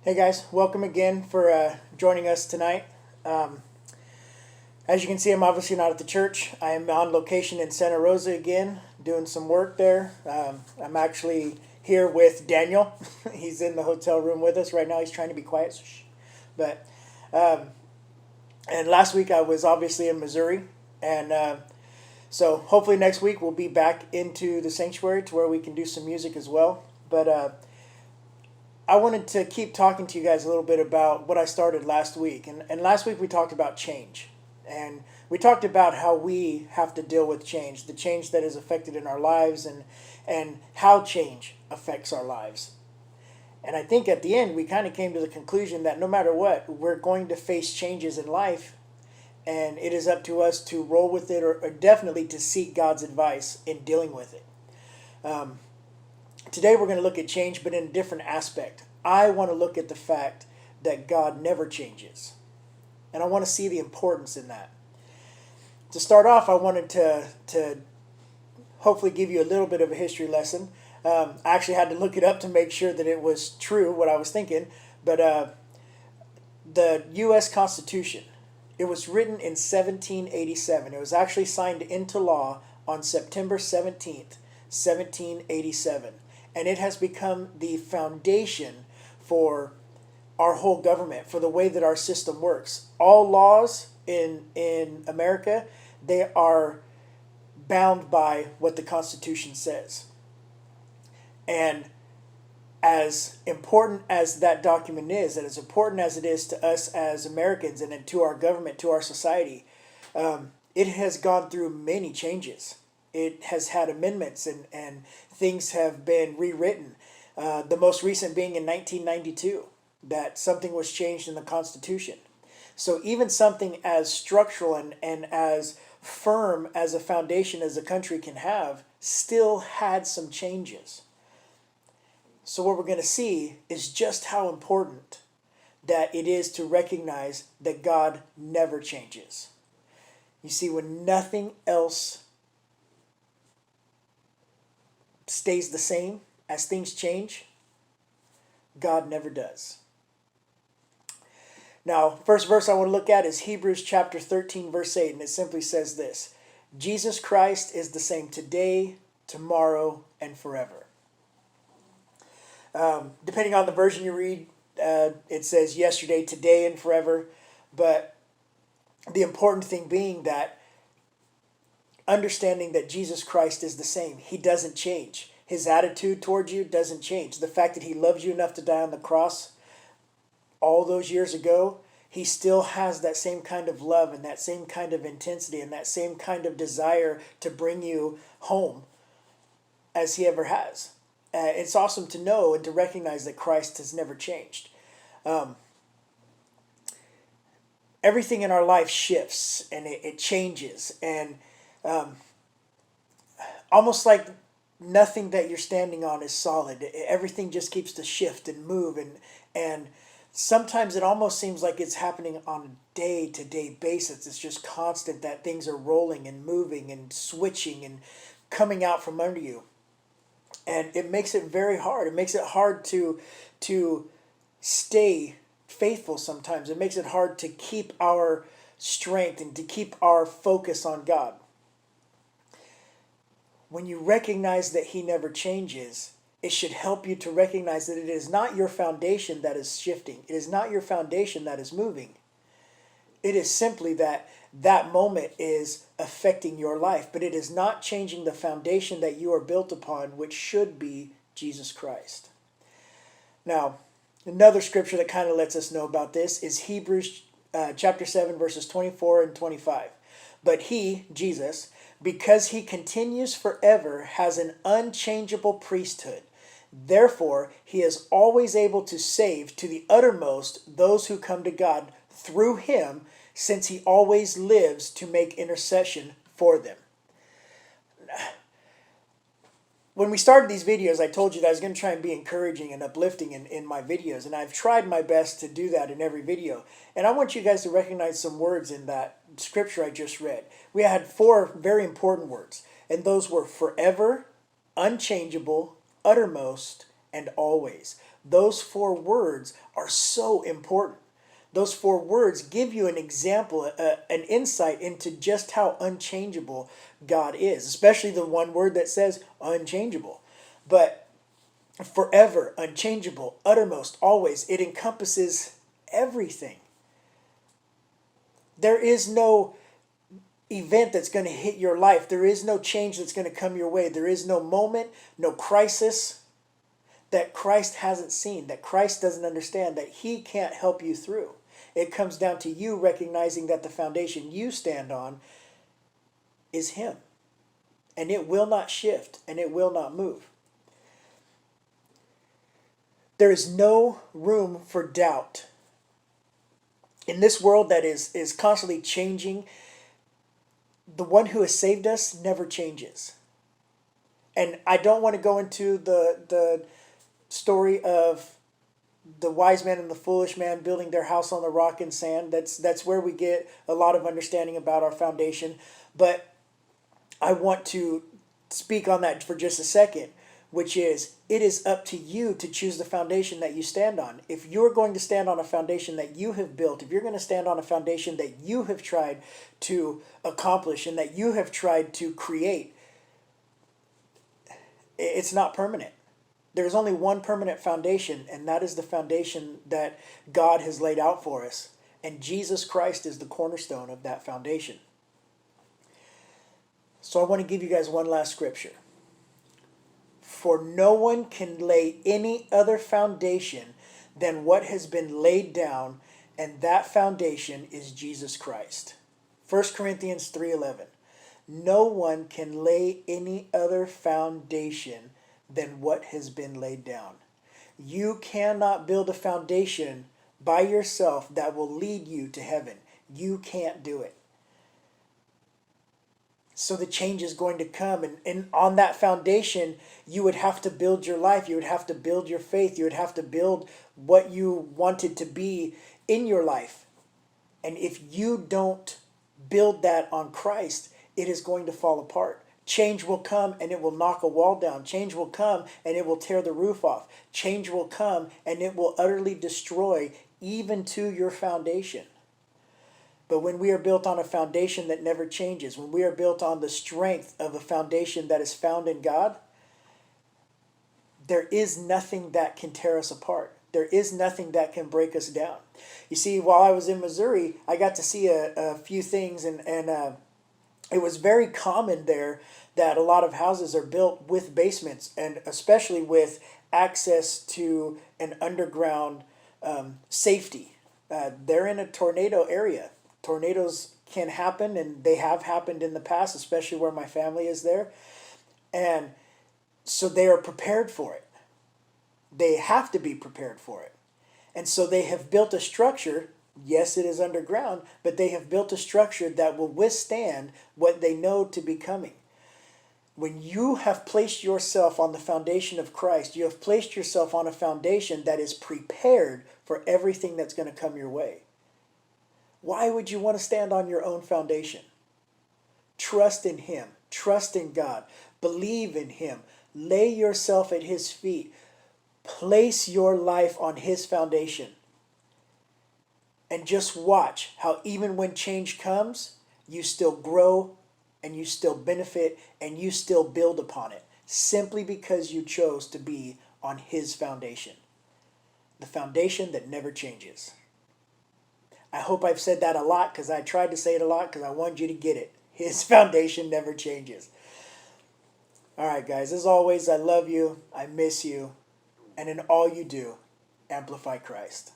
Hey guys, welcome again for joining us tonight. Um, as you can see, I'm obviously not at the church. I am on location in Santa Rosa again, doing some work there. I'm actually here with Daniel. He's in the hotel room with us right now. He's trying to be quiet. So shh. But and last week I was obviously in Missouri, and so hopefully next week we'll be back into the sanctuary to where we can do some music as well. But I wanted to keep talking to you guys a little bit about what I started last week. And last week we talked about change. And we talked about how we have to deal with change, the change that is affected in our lives, and how change affects our lives. And I think at the end we kind of came to the conclusion that no matter what, we're going to face changes in life. And it is up to us to roll with it, or definitely to seek God's advice in dealing with it. Um, Today we're going to look at change, but in a different aspect. I want to look at the fact that God never changes. And I want to see the importance in that. To start off, I wanted to hopefully give you a little bit of a history lesson. I actually had to look it up to make sure that it was true, what I was thinking. But the U.S. Constitution, it was written in 1787. It was actually signed into law on September 17th, 1787. And it has become the foundation for our whole government, for the way that our system works. All laws in America, they are bound by what the Constitution says. And as important as that document is, and as important as it is to us as Americans and to our government, to our society, it has gone through many changes. It has had amendments, and things have been rewritten. The most recent being in 1992, that something was changed in the Constitution. So even something as structural and as firm as a foundation as a country can have still had some changes. So what we're going to see is just how important that it is to recognize that God never changes. You see, when nothing else stays the same as things change, God never does. Now, first verse I want to look at is Hebrews chapter 13, verse 8, and it simply says this: Jesus Christ is the same today, tomorrow, and forever. Depending on the version you read, it says yesterday, today, and forever. But the important thing being that understanding that Jesus Christ is the same. He doesn't change. His attitude towards you doesn't change. The fact that he loves you enough to die on the cross all those years ago, he still has that same kind of love and that same kind of intensity and that same kind of desire to bring you home as he ever has. It's awesome to know and to recognize that Christ has never changed. Everything in our life shifts and it changes, and almost like nothing that you're standing on is solid. Everything just keeps to shift and move, and sometimes it almost seems like it's happening on a day-to-day basis. It's just constant that things are rolling and moving and switching and coming out from under you. And it makes it very hard. It makes it hard to stay faithful sometimes. It makes it hard to keep our strength and to keep our focus on God. When you recognize that he never changes, it should help you to recognize that it is not your foundation that is shifting. It is not your foundation that is moving. It is simply that that moment is affecting your life, but it is not changing the foundation that you are built upon, which should be Jesus Christ. Now, another scripture that kind of lets us know about this is Hebrews chapter 7, verses 24 and 25. But he, Jesus, because he continues forever, has an unchangeable priesthood. Therefore, he is always able to save to the uttermost those who come to God through him, since he always lives to make intercession for them. When we started these videos, I told you that I was going to try and be encouraging and uplifting in my videos, and I've tried my best to do that in every video. And I want you guys to recognize some words in that scripture I just read. We had 4 very important words, and those were forever, unchangeable, uttermost, and always. Those 4 words are so important. Those 4 words give you an example, an insight into just how unchangeable God is, especially the one word that says unchangeable. But forever, unchangeable, uttermost, always, it encompasses everything. There is no event that's going to hit your life. There is no change that's going to come your way. There is no moment, no crisis that Christ hasn't seen, that Christ doesn't understand, that he can't help you through. It comes down to you recognizing that the foundation you stand on is him. And it will not shift and it will not move. There is no room for doubt. In this world that is constantly changing, the one who has saved us never changes. And I don't want to go into the story of the wise man and the foolish man building their house on the rock and sand. That's where we get a lot of understanding about our foundation. But I want to speak on that for just a second, which is it is up to you to choose the foundation that you stand on. If you're going to stand on a foundation that you have built, if you're going to stand on a foundation that you have tried to accomplish and that you have tried to create, it's not permanent. There's only one permanent foundation, and that is the foundation that God has laid out for us. And Jesus Christ is the cornerstone of that foundation. So I want to give you guys one last scripture. For no one can lay any other foundation than what has been laid down, and that foundation is Jesus Christ. 1 Corinthians 3:11. No one can lay any other foundation than what has been laid down. You cannot build a foundation by yourself that will lead you to heaven. You can't do it. So the change is going to come. And on that foundation, you would have to build your life. You would have to build your faith. You would have to build what you wanted to be in your life. And if you don't build that on Christ, it is going to fall apart. Change will come and it will knock a wall down. Change will come and it will tear the roof off. Change will come and it will utterly destroy even to your foundation. But when we are built on a foundation that never changes, when we are built on the strength of a foundation that is found in God, there is nothing that can tear us apart. There is nothing that can break us down. You see, while I was in Missouri, I got to see a few things, and it was very common there that a lot of houses are built with basements, and especially with access to an underground safety. They're in a tornado area. Tornadoes can happen, and they have happened in the past, especially where my family is there. And so they are prepared for it. They have to be prepared for it. And so they have built a structure. Yes, it is underground, but they have built a structure that will withstand what they know to be coming. When you have placed yourself on the foundation of Christ, you have placed yourself on a foundation that is prepared for everything that's going to come your way. Why would you want to stand on your own foundation? Trust in him. Trust in God. Believe in him. Lay yourself at his feet. Place your life on his foundation. And just watch how even when change comes, you still grow and you still benefit and you still build upon it, simply because you chose to be on his foundation. The foundation that never changes. I hope I've said that a lot, because I tried to say it a lot because I wanted you to get it. His foundation never changes. All right, guys. As always, I love you. I miss you. And in all you do, amplify Christ.